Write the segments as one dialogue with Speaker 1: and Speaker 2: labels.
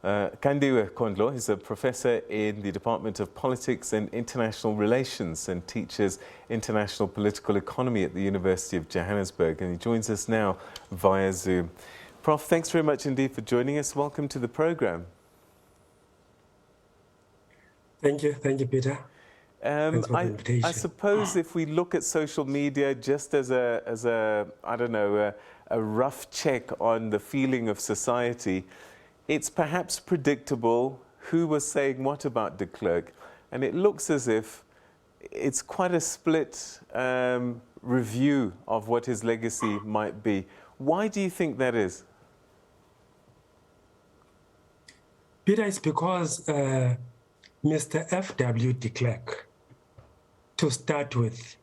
Speaker 1: Kwandiwe Kondlo is a professor in the Department of Politics and International Relations and teaches international political economy at the University of Johannesburg, and he joins us now via Zoom. Prof, thanks very much indeed for joining us. Welcome to the program.
Speaker 2: Thank you, Peter. Thanks for the invitation.
Speaker 1: I suppose if we look at social media just as a rough check on the feeling of society, it's perhaps predictable who was saying what about de Klerk, and it looks as if it's quite a split review of what his legacy might be. Why do you think that is?
Speaker 2: Peter, it's because Mr. FW de Klerk, to start with,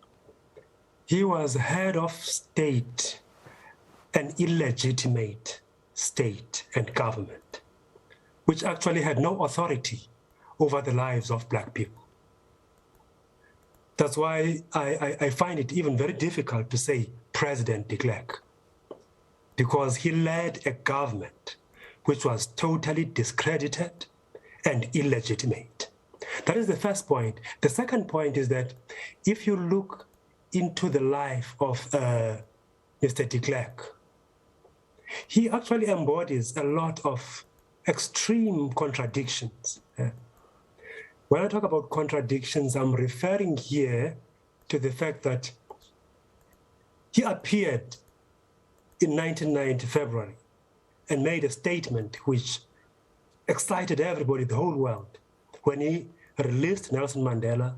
Speaker 2: he was head of state, an illegitimate state and government, which actually had no authority over the lives of Black people. That's why I find it even very difficult to say President de Klerk, because he led a government which was totally discredited and illegitimate. That is the first point. The second point is that if you look into the life of Mr. de Klerk, he actually embodies a lot of extreme contradictions. When I talk about contradictions, I'm referring here to the fact that he appeared in 1990 February and made a statement which excited everybody, the whole world, when he released Nelson Mandela,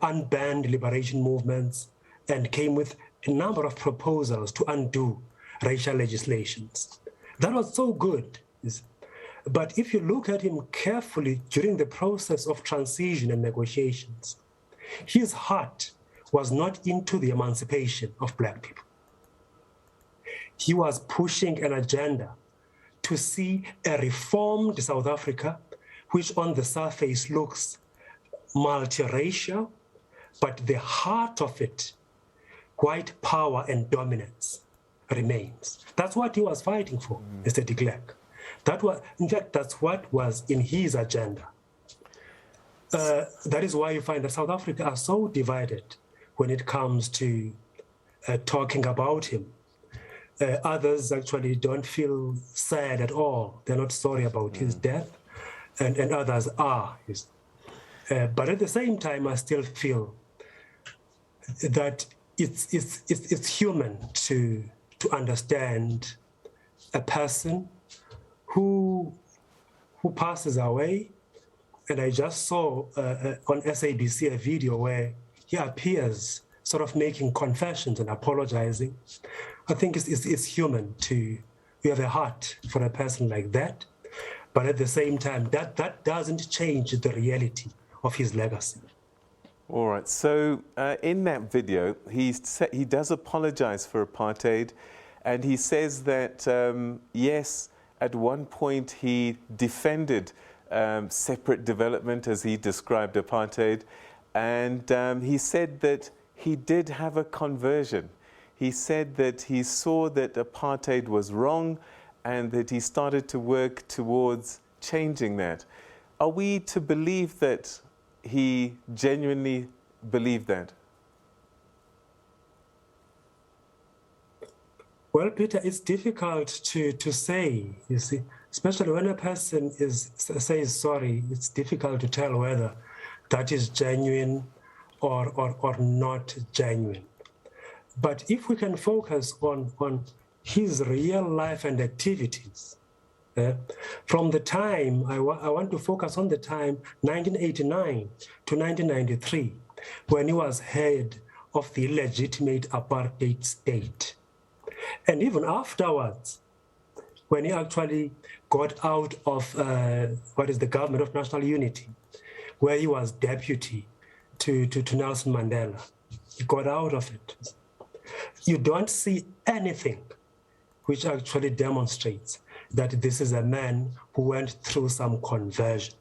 Speaker 2: unbanned liberation movements, and came with a number of proposals to undo racial legislations. That was so good. But if you look at him carefully during the process of transition and negotiations, his heart was not into the emancipation of Black people. He was pushing an agenda to see a reformed South Africa, which on the surface looks multiracial, but the heart of it, white power and dominance, remains. That's what he was fighting for, Mr. de Klerk. In fact, that's what was in his agenda. That is why you find that South Africa are so divided when it comes to talking about him. Others actually don't feel sad at all. They're not sorry about his death, and others are. But at the same time, I still feel that it's human to understand a person who passes away. And I just saw on SABC a video where he appears sort of making confessions and apologizing. I think it's human to have a heart for a person like that. But at the same time, that doesn't change the reality of his legacy.
Speaker 1: All right, so in that video, he does apologize for apartheid, and he says that, yes, at one point he defended separate development as he described apartheid, and he said that he did have a conversion. He said that he saw that apartheid was wrong and that he started to work towards changing that. Are we to believe that he genuinely believed that?
Speaker 2: Well, Peter, it's difficult to say, you see, especially when a person says sorry, it's difficult to tell whether that is genuine or not genuine. But if we can focus on his real life and activities, from the time, I want to focus on the time 1989 to 1993, when he was head of the illegitimate apartheid state. And even afterwards, when he actually got out of the Government of National Unity, where he was deputy to Nelson Mandela, he got out of it. You don't see anything which actually demonstrates that this is a man who went through some conversion.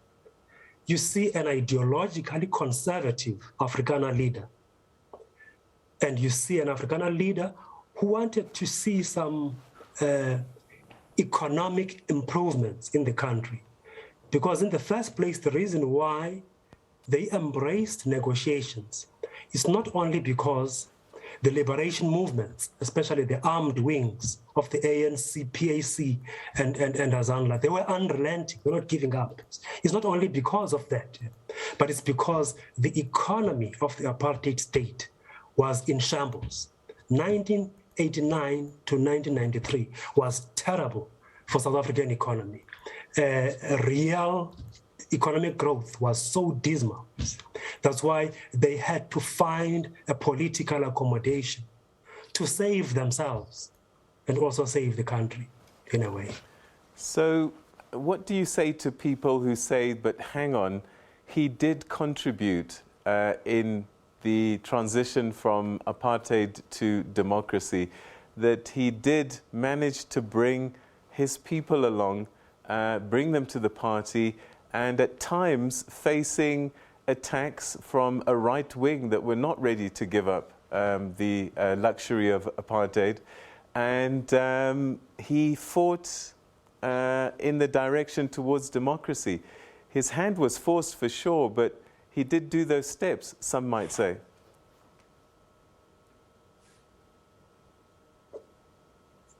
Speaker 2: You see an ideologically conservative Afrikaner leader, and you see an Afrikaner leader who wanted to see some economic improvements in the country. Because in the first place, the reason why they embraced negotiations is not only because the liberation movements, especially the armed wings of the ANC, PAC, and Azanla, they were unrelenting, they were not giving up. It's not only because of that, but it's because the economy of the apartheid state was in shambles. 1989 to 1993 was terrible for South African economy. Real economic growth was so dismal. That's why they had to find a political accommodation to save themselves and also save the country in a way.
Speaker 1: So what do you say to people who say, but hang on, he did contribute in the transition from apartheid to democracy, that he did manage to bring his people along, bring them to the party, and at times facing attacks from a right wing that were not ready to give up the luxury of apartheid. And he fought in the direction towards democracy. His hand was forced for sure, but he did do those steps, some might say.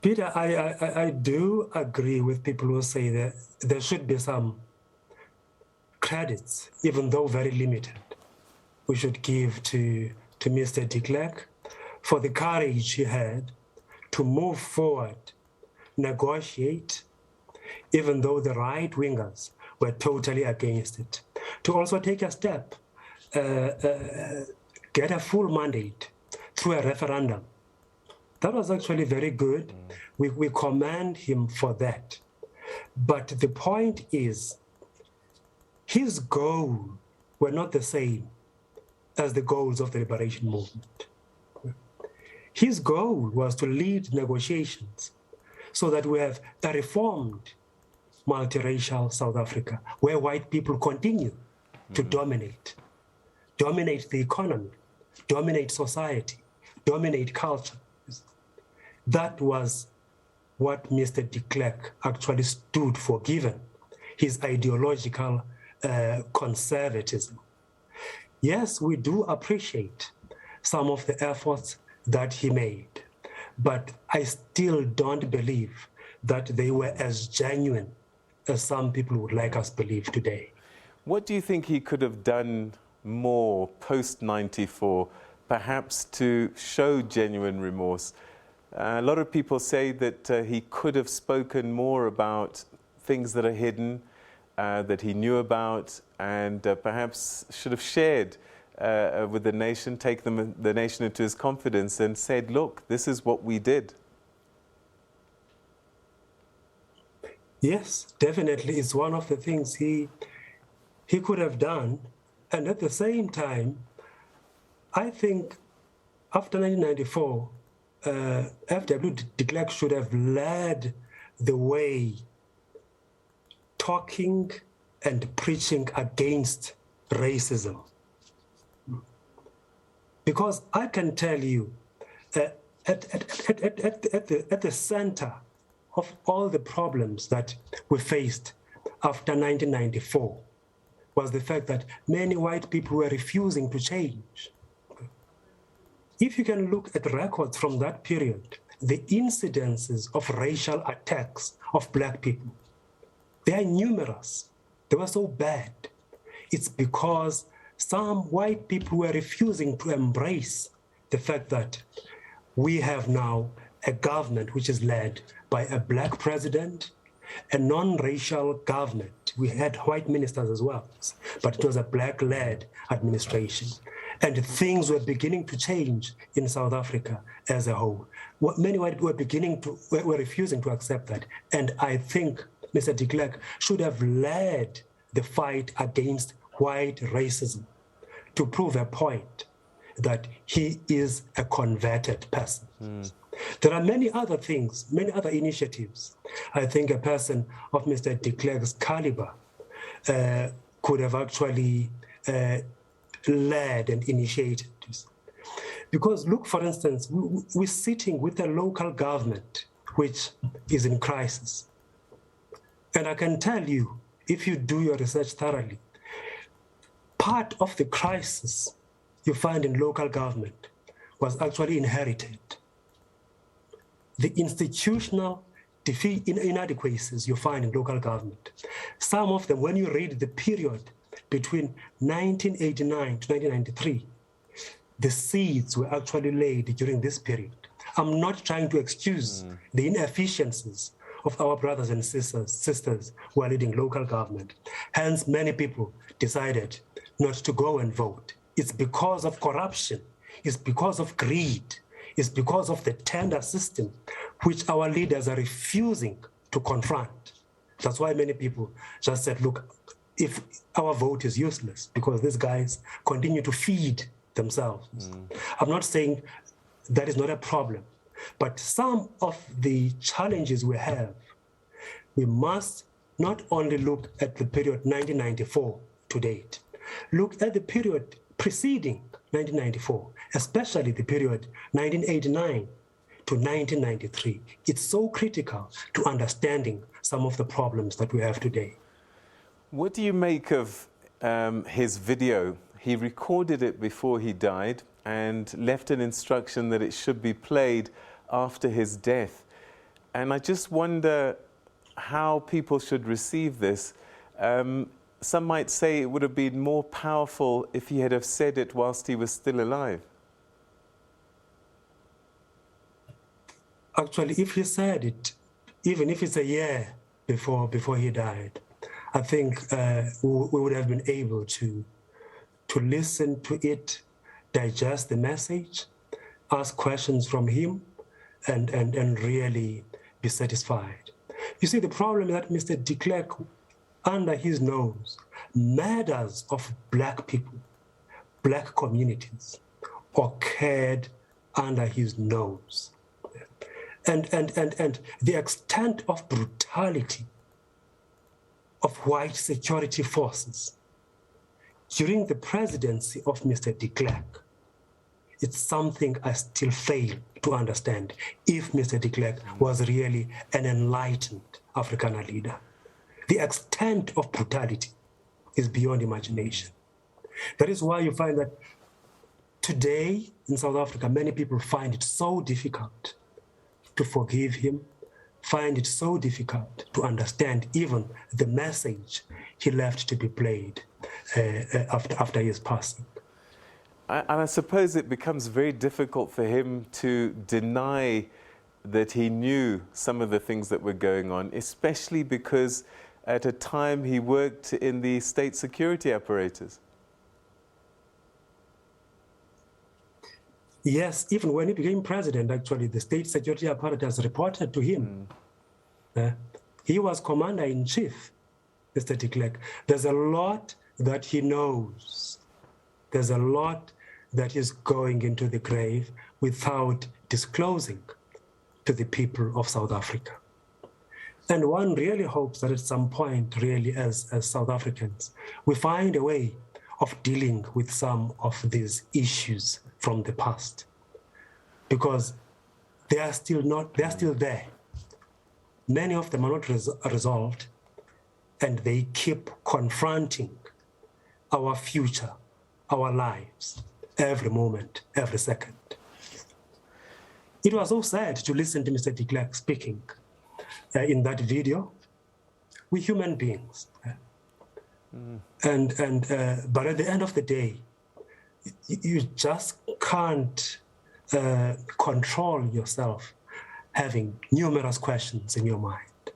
Speaker 2: Peter, I do agree with people who say that there should be some credits, even though very limited, we should give to Mr. de Klerk for the courage he had to move forward, negotiate, even though the right-wingers were totally against it, to also take a step, get a full mandate through a referendum. That was actually very good. We commend him for that. But the point is, his goals were not the same as the goals of the liberation movement. His goal was to lead negotiations so that we have a reformed multiracial South Africa, where white people continue to dominate the economy, dominate society, dominate culture. That was what Mr. de Klerk actually stood for, given his ideological conservatism. Yes, we do appreciate some of the efforts that he made, but I still don't believe that they were as genuine as some people would like us believe today.
Speaker 1: What do you think he could have done more post-94, perhaps to show genuine remorse? A lot of people say that he could have spoken more about things that are hidden, that he knew about, and perhaps should have shared with the nation, the nation into his confidence and said, look, this is what we did.
Speaker 2: Yes, definitely. It's one of the things he could have done. And at the same time, I think after 1994, FW de Klerk should have led the way, talking and preaching against racism. Because I can tell you, at the center of all the problems that we faced after 1994 was the fact that many white people were refusing to change. If you can look at records from that period, the incidences of racial attacks of black people, they are numerous. They were so bad. It's because some white people were refusing to embrace the fact that we have now a government which is led by a black president, a non-racial government. We had white ministers as well, but it was a black-led administration. And things were beginning to change in South Africa as a whole. Many white people were refusing to accept that. And I think Mr. de Klerk should have led the fight against white racism to prove a point that he is a converted person. There are many other things, many other initiatives. I think a person of Mr. de Klerk's caliber could have actually led and initiated this. Because look, for instance, we're sitting with a local government which is in crisis. And I can tell you, if you do your research thoroughly, part of the crisis you find in local government was actually inherited. The institutional inadequacies you find in local government, some of them, when you read the period between 1989 to 1993, the seeds were actually laid during this period. I'm not trying to excuse the inefficiencies of our brothers and sisters who are leading local government. Hence, many people decided not to go and vote. It's because of corruption. It's because of greed. It's because of the tender system, which our leaders are refusing to confront. That's why many people just said, look, if our vote is useless because these guys continue to feed themselves. I'm not saying that is not a problem, but some of the challenges we have, we must not only look at the period 1994 to date, look at the period preceding 1994, especially the period 1989 to 1993. It's so critical to understanding some of the problems that we have today.
Speaker 1: What do you make of his video? He recorded it before he died and left an instruction that it should be played after his death. And I just wonder how people should receive this. Some might say it would have been more powerful if he had have said it whilst he was still alive.
Speaker 2: Actually, if he said it, even if it's a year before he died, I think we would have been able to listen to it, digest the message, ask questions from him, and really be satisfied. You see, the problem is that Mr. de Klerk, under his nose, murders of black people, black communities, occurred under his nose. And the extent of brutality of white security forces during the presidency of Mr. de Klerk, it's something I still fail to understand if Mr. de Klerk was really an enlightened Afrikaner leader. The extent of brutality is beyond imagination. That is why you find that today in South Africa, many people find it so difficult to forgive him, find it so difficult to understand even the message he left to be played after his passing.
Speaker 1: And I suppose it becomes very difficult for him to deny that he knew some of the things that were going on, especially because at a time he worked in the state security apparatus.
Speaker 2: Yes, even when he became president, actually, the state security apparatus reported to him. He was commander-in-chief, Mr. de Klerk. There's a lot that he knows. There's a lot that is going into the grave without disclosing to the people of South Africa. And one really hopes that at some point, really, as South Africans, we find a way of dealing with some of these issues from the past, because they are still there. Many of them are not resolved, and they keep confronting our future, our lives, every moment, every second. It was so sad to listen to Mr. de Klerk speaking in that video. We're human beings. But at the end of the day, you just can't control yourself having numerous questions in your mind,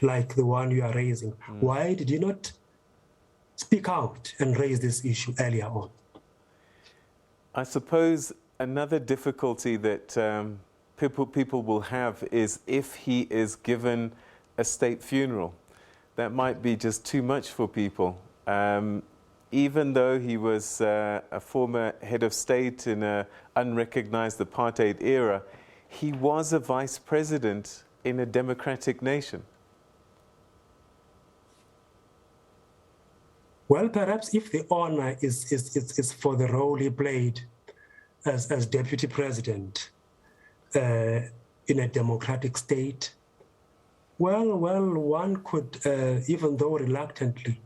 Speaker 2: like the one you are raising. Why did you not speak out and raise this issue earlier on?
Speaker 1: I suppose another difficulty that people will have is if he is given a state funeral. That might be just too much for people. Even though he was a former head of state in an unrecognized apartheid era, he was a vice president in a democratic nation.
Speaker 2: Well, perhaps if the honor is for the role he played as deputy president, in a democratic state? Well, one could, even though reluctantly,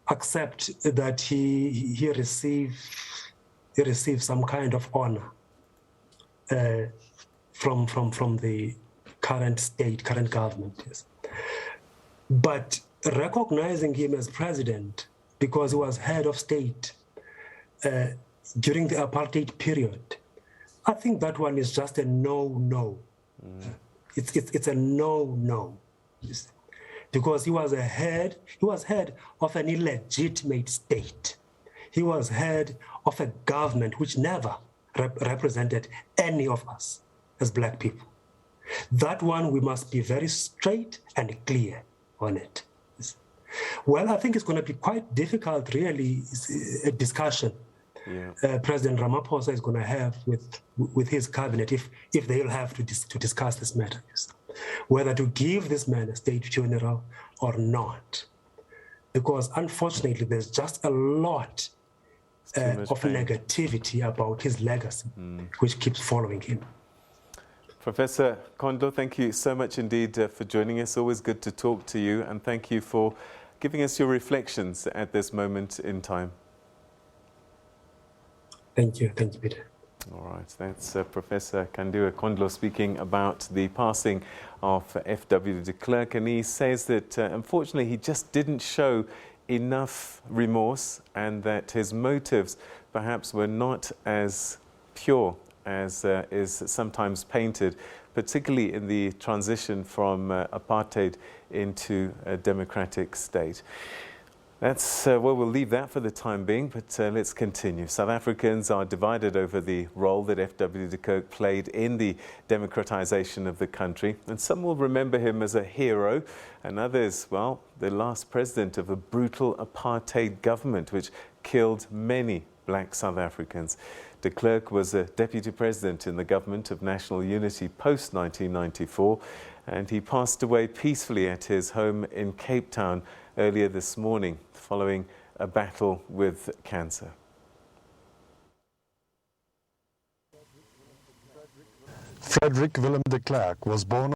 Speaker 2: accept that he received some kind of honor from the current government. Yes. But recognizing him as president because he was head of state during the apartheid period, I think that one is just a no. It's a no. Because he was head of an illegitimate state. He was head of a government which never represented any of us as black people. That one, we must be very straight and clear on it. Well, I think it's going to be quite difficult, really, a discussion President Ramaphosa is going to have with his cabinet if they'll have to discuss this matter, whether to give this man a state funeral or not. Because unfortunately, there's just a lot of negativity about his legacy, which keeps following him.
Speaker 1: Professor Kondlo, thank you so much indeed for joining us. Always good to talk to you, and thank you for giving us your reflections at this moment in time.
Speaker 2: Thank you, Peter.
Speaker 1: All right, that's Professor Kwandiwe Kondlo speaking about the passing of FW de Klerk, and he says that unfortunately he just didn't show enough remorse and that his motives perhaps were not as pure as is sometimes painted, particularly in the transition from apartheid into a democratic state. That's well, we'll leave that for the time being, but let's continue. South Africans are divided over the role that FW de Klerk played in the democratization of the country, and some will remember him as a hero, and others, well, the last president of a brutal apartheid government which killed many black South Africans. De Klerk was a deputy president in the government of national unity post-1994, and he passed away peacefully at his home in Cape Town earlier this morning following a battle with cancer.
Speaker 3: Frederick Willem de Klerk was born